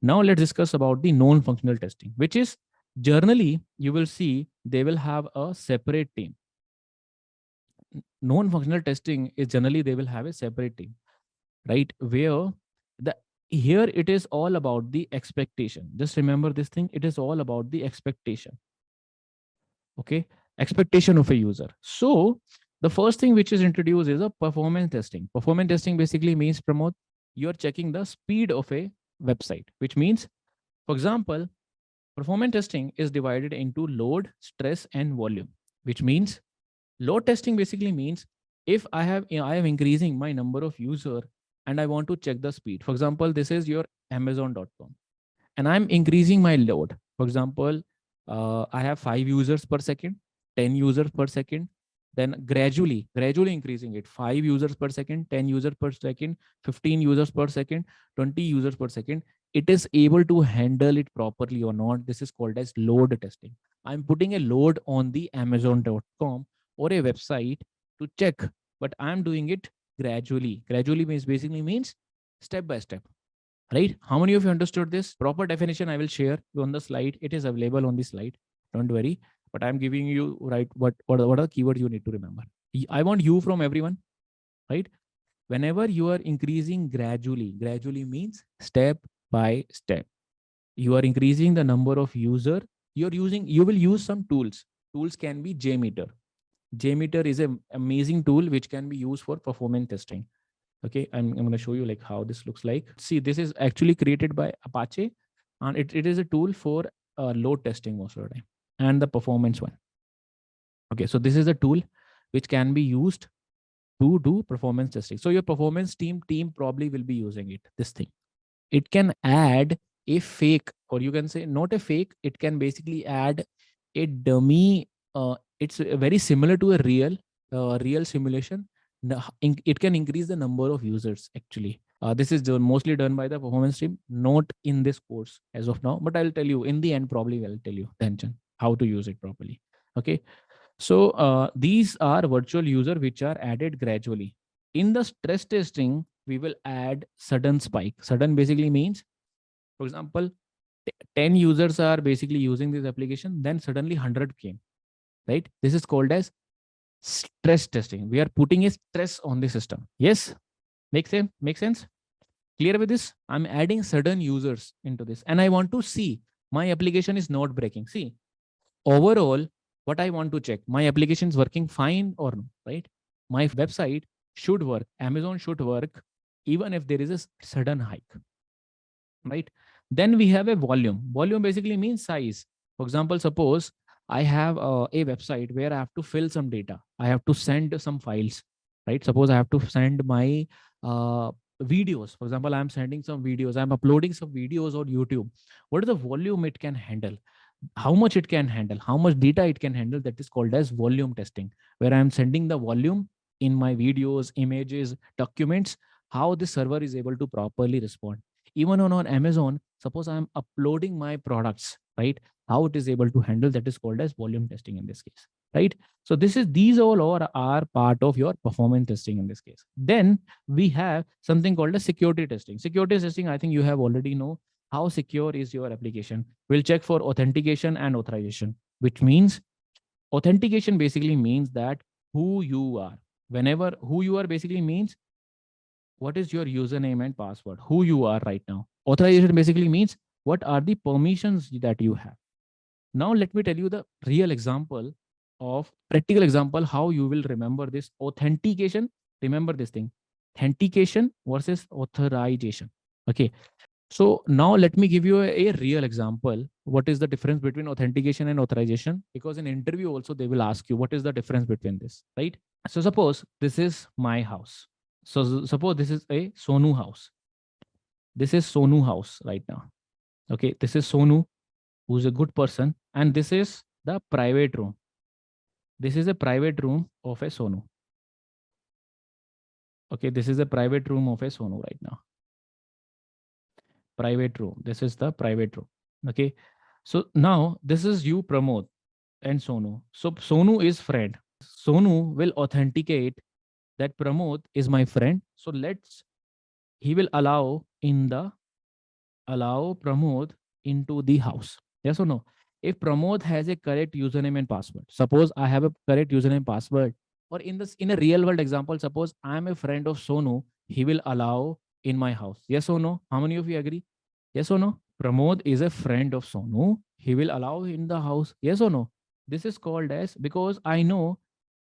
Now let's discuss about the non-functional testing, which is generally you will see they will have a separate team. Non-functional testing is generally they will have a separate team, right? Where the here it is all about the expectation. Just remember this thing, it is all about the expectation. Okay, expectation of a user. So the first thing which is introduced is a performance testing. Performance testing basically means, promote, you're checking the speed of a website, which means, for example, performance testing is divided into load, stress, and volume, which means load testing basically means if I am increasing my number of user and I want to check the speed. For example, this is your Amazon.com and I'm increasing my load. For example, I have 5 users per second, 10 users per second, then gradually increasing it. 5 users per second, 10 users per second, 15 users per second, 20 users per second. It is able to handle it properly or not. This is called as load testing. I'm putting a load on the Amazon.com or a website to check, but I'm doing it gradually. Gradually means basically means step by step, right? How many of you understood this? Proper definition I will share on the slide. It is available on the slide. Don't worry. But I'm giving you right what are the keywords you need to remember. I want you from everyone, right? Whenever you are increasing gradually means step by step. You are increasing the number of user. You will use some tools. Tools can be JMeter. JMeter is an amazing tool which can be used for performance testing. Okay, I'm going to show you like how this looks like. See, this is actually created by Apache, and it is a tool for load testing most of the time, and the performance one. Okay, so this is a tool which can be used to do performance testing. So your performance team probably will be using it, this thing. It can add a fake, or you can say not a fake, it can basically add a dummy. It's very similar to a real simulation. It can increase the number of users actually. This is mostly done by the performance team, not in this course as of now, but I'll tell you in the end, probably I'll tell you then how to use it properly. Okay, so these are virtual user which are added gradually. In the stress testing, we will add sudden spike. Sudden basically means, for example, 10 users are basically using this application, then suddenly 100 came, right? This is called as stress testing. We are putting a stress on the system. Yes, make sense? Clear with this? I'm adding sudden users into this and I want to see my application is not breaking. See, overall, what I want to check, my application is working fine or no, right? My website should work. Amazon should work even if there is a sudden hike, right? Then we have a volume. Volume basically means size. For example, suppose I have a website where I have to fill some data. I have to send some files, right? Suppose I have to send my videos. For example, I'm sending some videos. I'm uploading some videos on YouTube. What is the volume it can handle? How much it can handle, how much data it can handle? That is called as volume testing, where I'm sending the volume in my videos, images, documents, how the server is able to properly respond. Even on Amazon, suppose I'm uploading my products, right? How it is able to handle, that is called as volume testing in this case, right? So these all are part of your performance testing in this case. Then we have something called as security testing. Security testing, I think you have already know how secure is your application. We'll check for authentication and authorization, which means authentication basically means that who you are. Whenever who you are basically means what is your username and password, who you are right now. Authorization basically means what are the permissions that you have. Now let me tell you the real example of practical example how you will remember this authentication. Remember this thing, authentication versus authorization. Okay, so now let me give you a real example. What is the difference between authentication and authorization? Because in interview also they will ask you what is the difference between this, right? So suppose this is my house. So suppose this is a Sonu house. This is Sonu house right now. Okay, this is Sonu, who's a good person, and this is the private room. This is a private room of a Sonu. Okay, this is a private room of a Sonu right now. Private room. This is the private room. Okay. So now this is you, Pramod, and Sonu. So Sonu is friend. Sonu will authenticate that Pramod is my friend. So he will allow in the allow Pramod into the house? Yes or no? If Pramod has a correct username and password, suppose I have a correct username password, or in a real world example, suppose I'm a friend of Sonu, he will allow in my house. Yes or no? How many of you agree? Yes or no? Pramod is a friend of Sonu. He will allow in the house. Yes or no? This is called as, because I know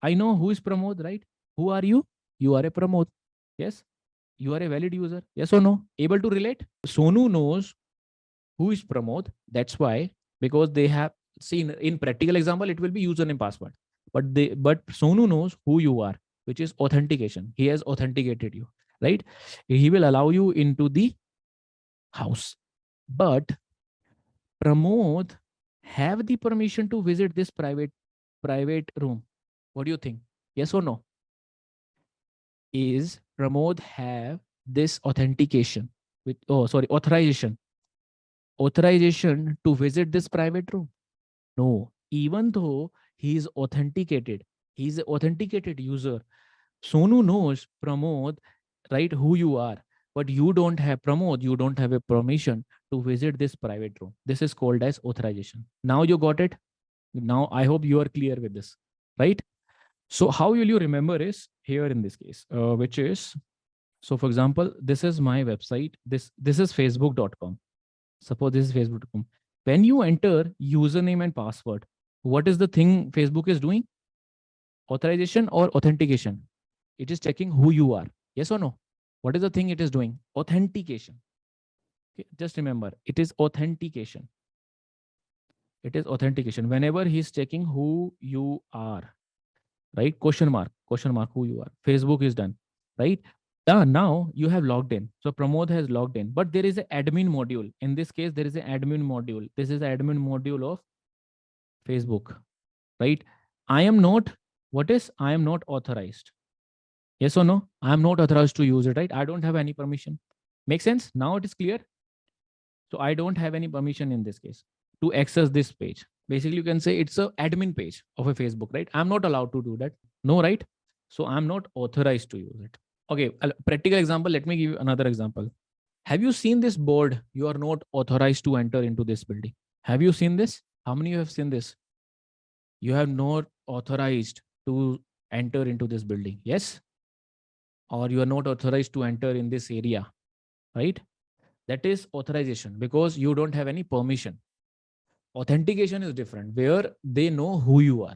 who is Pramod, right? Who are you? You are a Pramod. Yes. You are a valid user. Yes or no? Able to relate? Sonu knows who is Pramod. That's why, because they have seen in practical example, it will be username password. But Sonu knows who you are, which is authentication. He has authenticated you, right? He will allow you into the house. But Pramod have the permission to visit this private room. What do you think? Yes or no? Is Pramod have this authentication with, oh sorry, authorization to visit this private room? No. Even though he is authenticated, he is an authenticated user. Sonu knows Pramod, right, who you are, but you don't have Pramod, you don't have a permission to visit this private room. This is called as authorization. Now you got it. Now I hope you are clear with this, right? So how will you remember is here in this case, which is, so for example, this is my website. This is facebook.com. Suppose this is facebook.com. When you enter username and password, what is the thing Facebook is doing? Authorization or authentication? It is checking who you are. Yes or no? What is the thing it is doing? Authentication. Okay, just remember, it is authentication. It is authentication. Whenever he is checking who you are, right? Question mark, who you are. Facebook is done, right? Now you have logged in. So Pramod has logged in, but there is an admin module. In this case, there is an admin module. This is the admin module of Facebook, right? I am not, what is, I am not authorized. Yes or no? I am not authorized to use it, right? I don't have any permission. Make sense? Now it is clear. So I don't have any permission in this case to access this page. Basically, you can say it's a admin page of a Facebook, right? I'm not allowed to do that. No, right? So I'm not authorized to use it. Okay, a practical example. Let me give you another example. Have you seen this board? You are not authorized to enter into this building. Have you seen this? How many of you have seen this? You have not authorized to enter into this building. Yes? Or you are not authorized to enter in this area, right? That is authorization because you don't have any permission. Authentication is different, where they know who you are.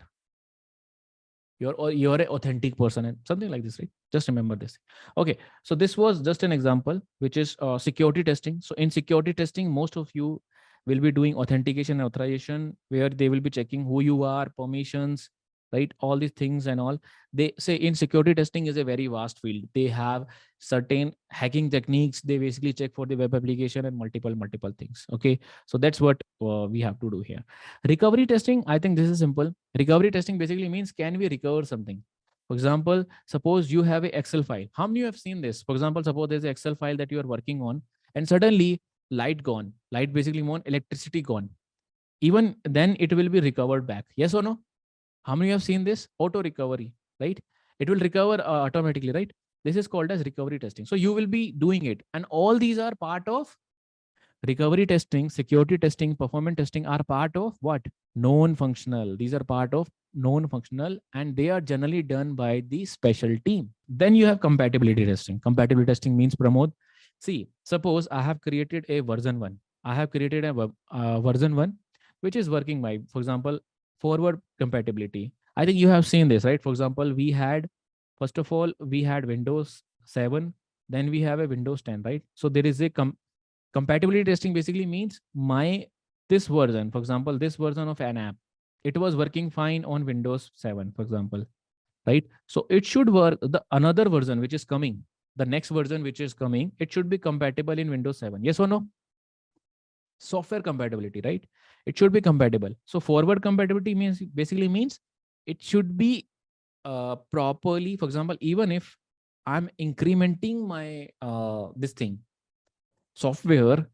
You're an authentic person and something like this, right? Just remember this. Okay, so this was just an example, which is security testing. So in security testing, most of you will be doing authentication and authorization, where they will be checking who you are, permissions, right? All these things and all. They say in security testing is a very vast field. They have certain hacking techniques. They basically check for the web application and multiple things. Okay, so that's what we have to do here. Recovery testing, I think this is simple. Recovery testing basically means, can we recover something? For example, suppose you have a Excel file. How many of you have seen this? For example, suppose there's an Excel file that you are working on, and suddenly light gone. Light basically means electricity gone. Even then, it will be recovered back. Yes or no? How many have seen this? Auto recovery, right? It will recover automatically, right? This is called as recovery testing. So you will be doing it. And all these are part of recovery testing, security testing, performance testing are part of what? Known functional. These are part of known functional, and they are generally done by the special team. Then you have compatibility testing. Compatibility testing means, Pramod, see, suppose I have created a version 1. I have created a version 1, which is working by, for example, forward compatibility. I think you have seen this, right? For example, we had, first of all, we had Windows 7, then we have a Windows 10, right? So there is a compatibility testing basically means, my this version, for example, this version of an app, it was working fine on Windows 7, for example, right? So it should work, the another version which is coming, the next version which is coming, it should be compatible in Windows 7. Yes or no? Software compatibility, right? It should be compatible. So forward compatibility means, basically means, it should be properly, for example, even if I'm incrementing my this thing, software,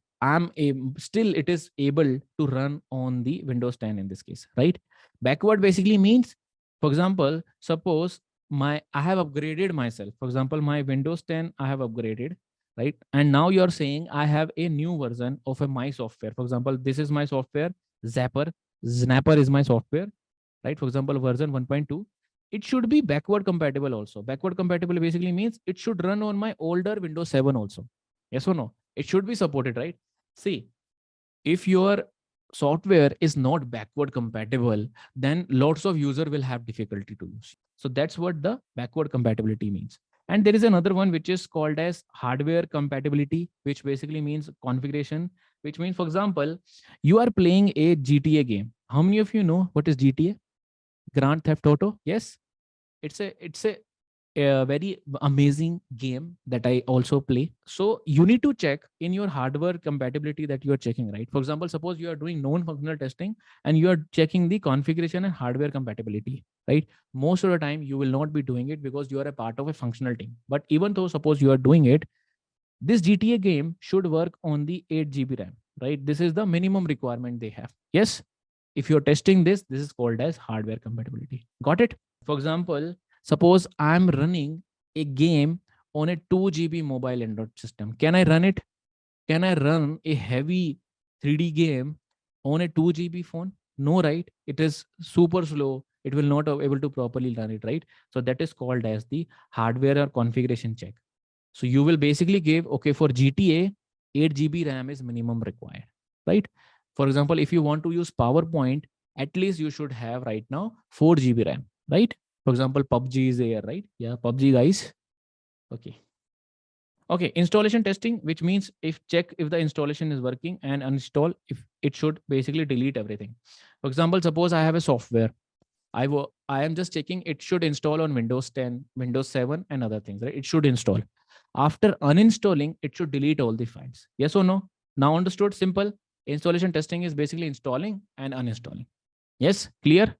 still it is able to run on the Windows 10 in this case, right? Backward basically means, for example, suppose I have upgraded myself. For example, my Windows 10 I have upgraded. right? And now you're saying I have a new version of a my software. For example, this is my software, Zapper, Snapper is my software, right? For example, version 1.2. It should be backward compatible also. Backward compatible basically means it should run on my older Windows 7 also. Yes or no? It should be supported, right? See, if your software is not backward compatible, then lots of user will have difficulty to use. So that's what the backward compatibility means. And there is another one which is called as hardware compatibility, which basically means configuration, which means, for example, you are playing a GTA game. How many of you know what is GTA? Grand Theft Auto? Yes, it's a very amazing game that I also play. So you need to check in your hardware compatibility that you are checking, right? For example, suppose you are doing non-functional testing and you are checking the configuration and hardware compatibility, right? Most of the time you will not be doing it because you are a part of a functional team. But even though suppose you are doing it, this GTA game should work on the 8 GB RAM, right? This is the minimum requirement they have. Yes, if you're testing this, this is called as hardware compatibility. Got it? For example, suppose I'm running a game on a 2 GB mobile Android system. Can I run it? Can I run a heavy 3D game on a 2 GB phone? No, right? It is super slow. It will not be able to properly run it, right? So that is called as the hardware or configuration check. So you will basically give, okay, for GTA, 8 GB RAM is minimum required, right? For example, if you want to use PowerPoint, at least you should have right now 4 GB RAM, right? For example, PUBG is there, right? Yeah, PUBG guys. Okay. Okay, installation testing, which means if check if the installation is working and uninstall if it should basically delete everything. For example, suppose I have a software. I am just checking it should install on Windows 10, Windows 7, and other things, right? It should install. After uninstalling, it should delete all the files. Yes or no? Now understood? Simple. Installation testing is basically installing and uninstalling. Yes, clear?